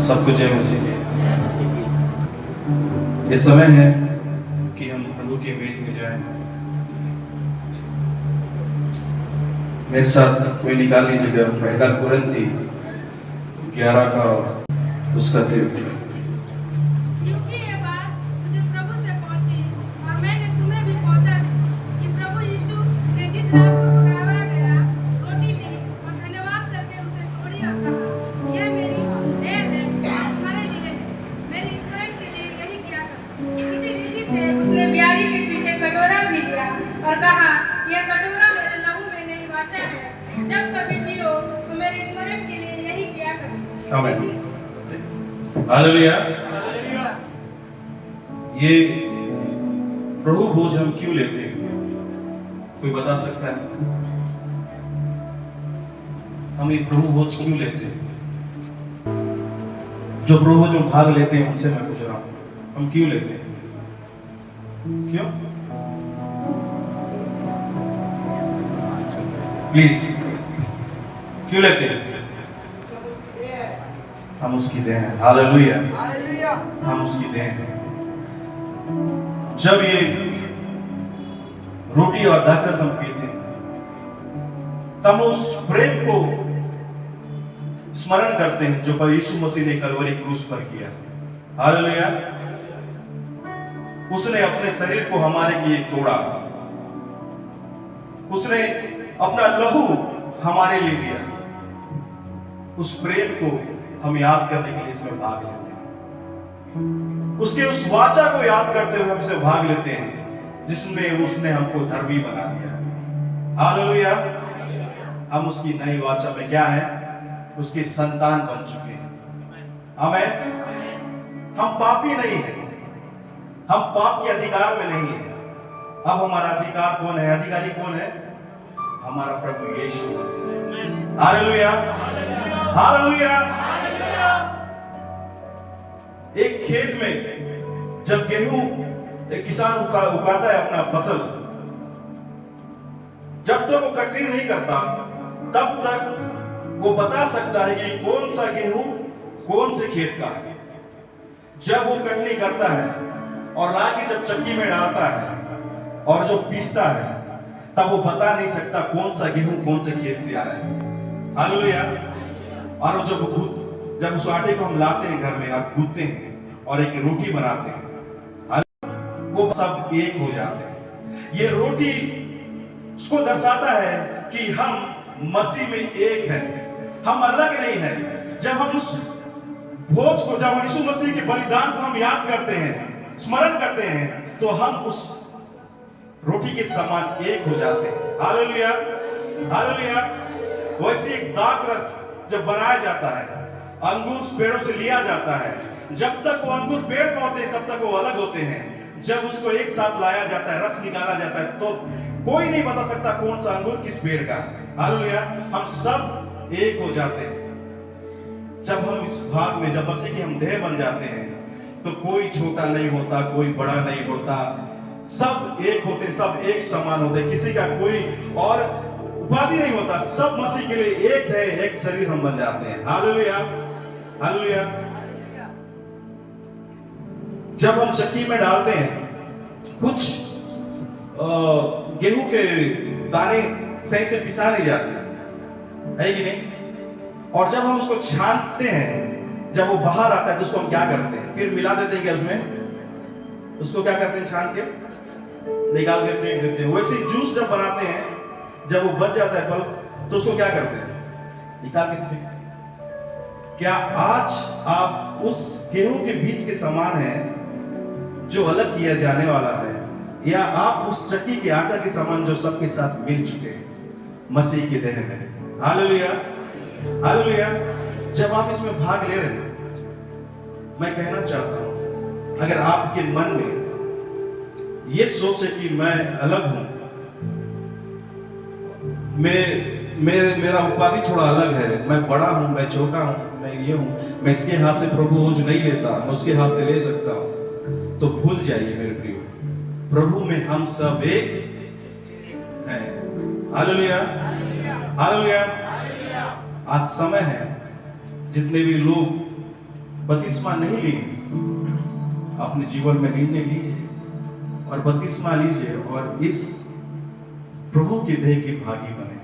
सबको जय मसीह की। ये समय है कि हम प्रभु के मेज में जाएं। मेरे साथ कोई निकाल लीजिएगा पहला कुरिन्थी 11 का उसका क्योंकि ये बात मुझे प्रभु से पहुंची और मैंने तुम्हें भी पहुंचा दी कि प्रभु यीशु ने जिस रात को पकड़ाया गया रोटी ली और धन्यवाद करके उसे तोड़ी और कहा, यह मेरी देह है और तुम्हारे लिए है, मेरे स्मरण के लिए यही किया करो। इसी रीति से उसने ब्यारी के पीछे कटोरा भी लिया और कहा, यह कटोरा मेरे लहू में नई वाचा है, जब कभी पियो तो मेरे स्मरण के लिए यही किया करो। आमीन। हालेलुया। ये प्रभु भोज हम क्यों लेते हैं? कोई बता सकता है? हम ये प्रभु भोज क्यों लेते हैं? जो प्रभु भोज में भाग लेते हैं उनसे मैं पूछ रहा हूं, हम क्यों लेते हैं? क्यों? प्लीज, क्यों लेते हैं? हम उसकी देह हैं। हालेलुया। हम उसकी देह हैं। जब ये रोटी और दाखरस हम पीते हैं तब उस प्रेम को स्मरण करते हैं जो यीशु मसीह ने कलवरी क्रूस पर किया। हालेलुया। उसने अपने शरीर को हमारे लिए तोड़ा, उसने अपना लहू हमारे लिए दिया। उस प्रेम को हम याद करने के लिए इसमें भाग लेते हैं। उसके उस वाचा को याद करते हुए हमसे भाग लेते हैं जिसमें उसने हमको धर्मी बना दिया। हालेलुया। हम उसकी नई वाचा में क्या है? उसके संतान बन चुके हैं। आमीन। हम पापी नहीं हैं, हम पाप के अधिकार में नहीं हैं। अब हमारा अधिकार कौन है? अधिकारी कौन है? हमारा प्रभु यीशु मसीह। हालेलुया। हालेलुया। एक खेत में जब गेहूं एक किसान उगाता है अपना फसल, जब तक वो कटनी नहीं करता तब तक वो बता सकता है कि कौन सा गेहूं कौन से खेत का है। जब वो कटनी करता है और लाके जब चक्की में डालता है और जो पीसता है तब वो बता नहीं सकता कौन सा गेहूं कौन से खेत से आ रहा है। हालेलुया। और जब उस आटे को हम लाते हैं घर में और गूंथते हैं और एक रोटी बनाते हैं, वो सब एक हो जाते हैं। ये रोटी उसको दर्शाता है कि हम मसीह में एक हैं, हम अलग नहीं हैं। जब हम उस भोज को, जब हम यीशु मसीह के बलिदान को हम याद करते हैं, स्मरण करते हैं, तो हम उस रोटी के समान एक हो जाते हैं। हालेलुया। हालेलुया। वैसे एक दाखरस जब बनाया जाता है, अंगूर पेड़ों से लिया जाता है, जब तक वो अंगूर पेड़ में होते हैं तब तक वो अलग होते हैं। जब उसको एक साथ लाया जाता है, रस निकाला जाता है, तो कोई नहीं बता सकता कौन सा अंगूर किस पेड़ का है। हालेलुया। हम सब एक हो जाते हैं। जब हम इस भाग में, जब मसीह की हम देह बन जाते हैं तो कोई छोटा नहीं होता, कोई बड़ा नहीं होता, सब एक होते, सब एक समान होते, किसी का कोई और उपाधि नहीं होता। सब मसीह के लिए एक है, एक शरीर हम बन जाते हैं। हालेलुया। हालेलुया। जब हम चक्की में डालते हैं, कुछ गेहूं के दाने सही से पिसा नहीं जाते, है कि नहीं? और जब हम उसको छानते हैं, जब वो बाहर आता है तो उसको हम क्या करते हैं? फिर मिला देते हैं क्या उसमें? उसको क्या करते हैं? छान के निकाल के फेंक देते हैं। वैसे जूस जब बनाते हैं, जब वो बच जाता है पल्प, तो उसको क्या करते हैं? निकाल के फेंक। क्या आज आप उस गेहूं के बीज के समान हैं जो अलग किया जाने वाला है, या आप उस चक्की के आटा के समान जो सबके साथ मिल चुके हैं मसीह के देह में? हालेलुया। हालेलुया। जब आप इसमें भाग ले रहे हैं, मैं कहना चाहता हूं, अगर आपके मन में ये सोच है कि मैं अलग हूं, मेरा उपाधि थोड़ा अलग है, मैं बड़ा हूं, मैं छोटा हूं, मैं ये हूं, मैं इसके हाथ से प्रभु भोज नहीं लेता, मैं उसके हाथ से ले सकता हूं, तो भूल जाइए मेरे प्रियो, प्रभु में हम सब एक हैं। हालेलुया। हालेलुया। आज समय है जितने भी लोग बपतिस्मा नहीं लिए, अपने जीवन में निर्णय लीजिए और बपतिस्मा लीजिए और इस प्रभु की देह के भागी बने।